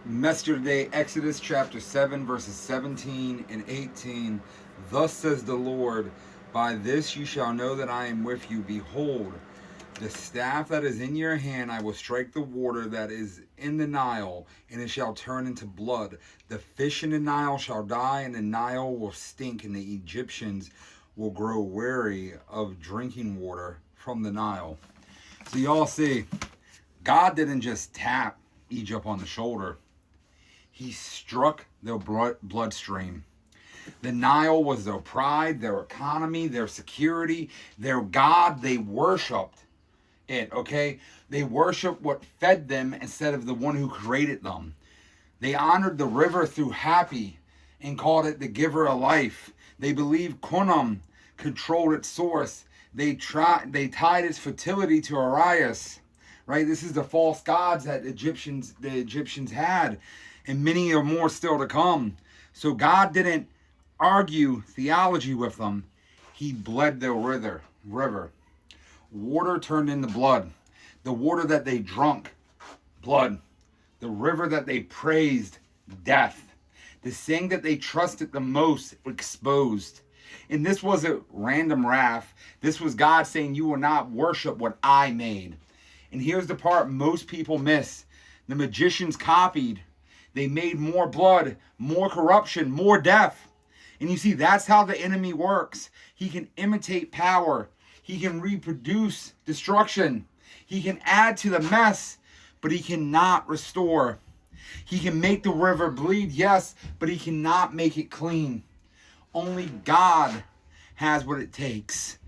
Message today, Exodus chapter 7, verses 17 and 18. Thus says the Lord, by this you shall know that I am with you. Behold, the staff that is in your hand, I will strike the water that is in the Nile, and it shall turn into blood. The fish in the Nile shall die, and the Nile will stink, and the Egyptians will grow weary of drinking water from the Nile. So y'all see, God didn't just tap Egypt on the shoulder. He struck their bloodstream. The Nile was their pride, their economy, their security, their God. They worshipped it, okay? They worshiped what fed them instead of the one who created them. They honored the river through Happy and called it the giver of life. They believed Khnum controlled its source. They tied its fertility to Arius, right? This is the false gods that the Egyptians had, and many are more still to come. So God didn't argue theology with them. He bled their river. Water turned into blood. The water that they drunk, blood. The river that they praised, death. The thing that they trusted the most, exposed. And this wasn't random wrath. This was God saying, you will not worship what I made. And here's the part most people miss. The magicians copied. They made more blood, more corruption, more death. And you see, that's how the enemy works. He can imitate power. He can reproduce destruction. He can add to the mess, but he cannot restore. He can make the river bleed, yes, but he cannot make it clean. Only God has what it takes.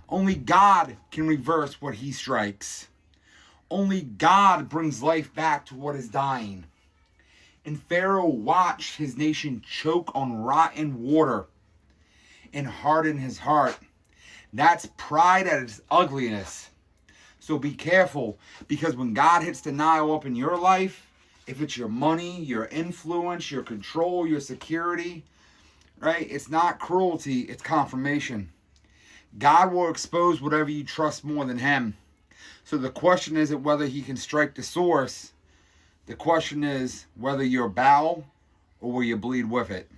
Only God can reverse what he strikes. Only God brings life back to what is dying. And Pharaoh watched his nation choke on rotten water and harden his heart. That's pride at its ugliness. So be careful, because when God hits the Nile up in your life, if it's your money, your influence, your control, your security, right? It's not cruelty, it's confirmation. God will expose whatever you trust more than him. So the question isn't whether he can strike the source. The question is whether you'll bow or will you bleed with it.